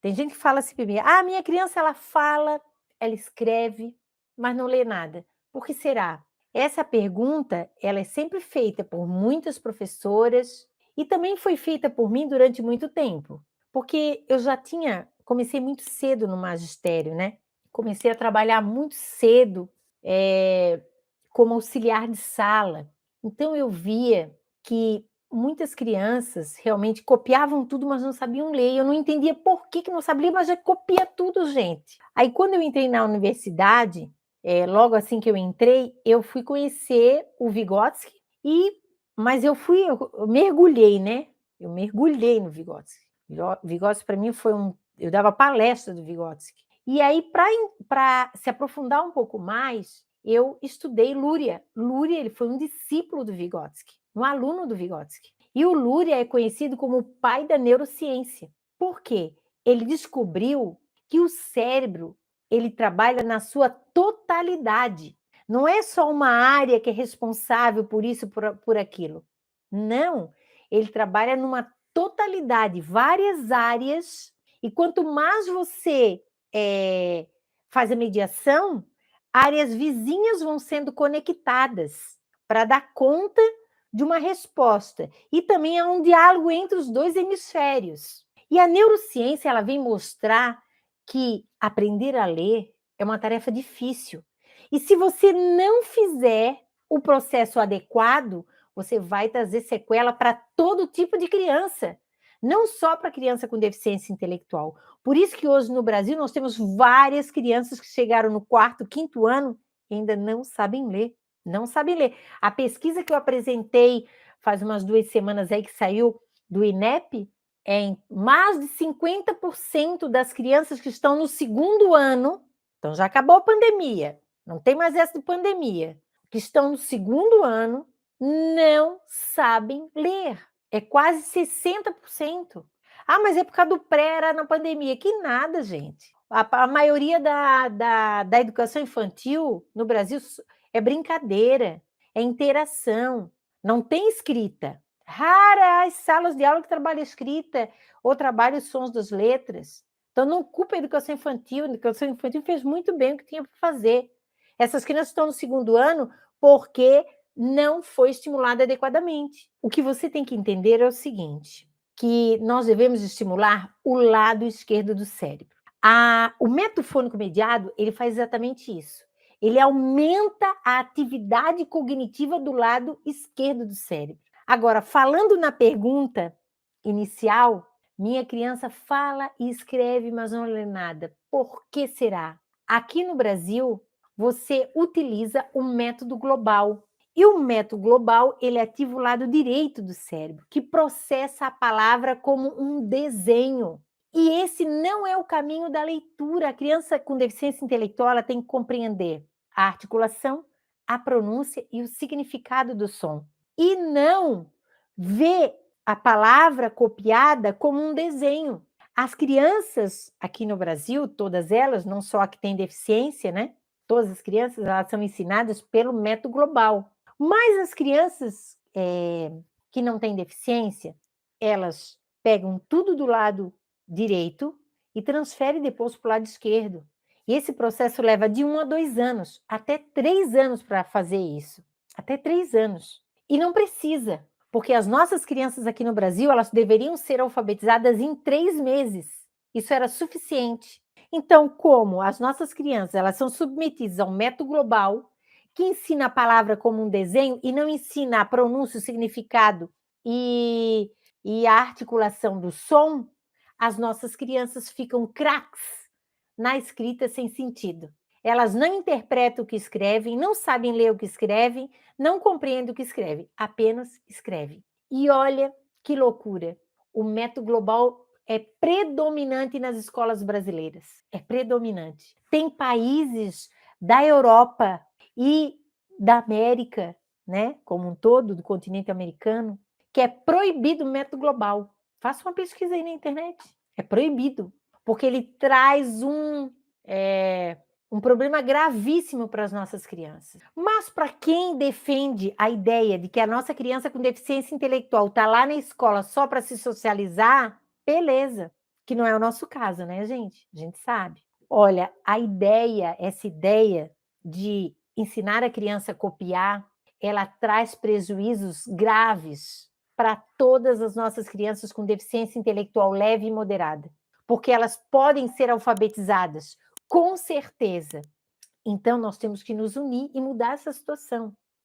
Tem gente que fala assim para mim: "Ah, minha criança ela fala, ela escreve, mas não lê nada. Por que será?". Essa pergunta, ela é sempre feita por muitas professoras e também foi feita por mim durante muito tempo, porque eu já comecei muito cedo no magistério, né. Comecei a trabalhar muito cedo, eh, como auxiliar de sala. Então eu via que muitas crianças realmente copiavam tudo, mas não sabiam ler, e eu não entendia por que não sabia ler, mas já copia tudo, gente. Aí quando eu entrei na universidade, logo assim que eu entrei, eu fui conhecer o Vygotsky mas eu mergulhei, né, eu mergulhei no Vygotsky. Vygotsky para mim eu dava palestra do Vygotsky. E aí para se aprofundar um pouco mais, eu estudei Luria. Luria, ele foi um discípulo do Vygotsky, um aluno do Vygotsky. E o Luria é conhecido como o pai da neurociência. Por quê? Ele descobriu que o cérebro, ele trabalha na sua totalidade. Não é só uma área que é responsável por isso, por aquilo. Não, ele trabalha numa totalidade, várias áreas, e quanto mais você faz a mediação, áreas vizinhas vão sendo conectadas para dar conta de uma resposta. E também há um diálogo entre os dois hemisférios. E a neurociência ela vem mostrar que aprender a ler é uma tarefa difícil. E se você não fizer o processo adequado, você vai trazer sequela para todo tipo de criança, não só para criança com deficiência intelectual. Por isso que hoje no Brasil nós temos várias crianças que chegaram no 4º, 5º ano e ainda não sabem ler, não sabem ler. A pesquisa que eu apresentei faz umas 2 semanas aí que saiu do INEP, em mais de 50% das crianças que estão no 2º ano, então já acabou a pandemia, não tem mais essa de pandemia, que estão no 2º ano, não sabem ler. É quase 60%. Ah, mas é por causa do pré, era na pandemia. Que nada, gente. A maioria da educação infantil no Brasil é brincadeira, é interação, não tem escrita. Raras as salas de aula que trabalham escrita ou trabalham os sons das letras. Então, não culpa a educação infantil. A educação infantil fez muito bem o que tinha para fazer. Essas crianças estão no 2º ano porque não foi estimulada adequadamente. O que você tem que entender é o seguinte, que nós devemos estimular o lado esquerdo do cérebro. O método fônico mediado, ele faz exatamente isso. Ele aumenta a atividade cognitiva do lado esquerdo do cérebro. Agora, falando na pergunta inicial, minha criança fala e escreve, mas não lê nada. Por que será? Aqui no Brasil, você utiliza o método global. E o método global, ele ativa o lado direito do cérebro, que processa a palavra como um desenho. E esse não é o caminho da leitura. A criança com deficiência intelectual ela tem que compreender a articulação, a pronúncia e o significado do som. E não ver a palavra copiada como um desenho. As crianças aqui no Brasil, todas elas, não só a que tem deficiência, né? Todas as crianças, elas são ensinadas pelo método global. Mas as crianças que não têm deficiência, elas pegam tudo do lado direito e transferem depois para o lado esquerdo. E esse processo leva de 1 a 2 anos, até 3 anos para fazer isso. Até 3 anos. E não precisa, porque as nossas crianças aqui no Brasil, elas deveriam ser alfabetizadas em 3 meses. Isso era suficiente. Então, como as nossas crianças, elas são submetidas ao método global, que ensina a palavra como um desenho e não ensina a pronúncia, o significado e a articulação do som, as nossas crianças ficam craques na escrita sem sentido. Elas não interpretam o que escrevem, não sabem ler o que escrevem, não compreendem o que escrevem, apenas escrevem. E olha que loucura, o método global é predominante nas escolas brasileiras, é predominante. Tem países da Europa e da América, né, como um todo, do continente americano, que é proibido o método global. Faça uma pesquisa aí na internet. É proibido, porque ele traz um problema gravíssimo para as nossas crianças. Mas para quem defende a ideia de que a nossa criança com deficiência intelectual está lá na escola só para se socializar, beleza. que não é o nosso caso, né, gente? A gente sabe. Olha, essa ideia de ensinar a criança a copiar, ela traz prejuízos graves para todas as nossas crianças com deficiência intelectual leve e moderada, porque elas podem ser alfabetizadas, com certeza. Então, nós temos que nos unir e mudar essa situação.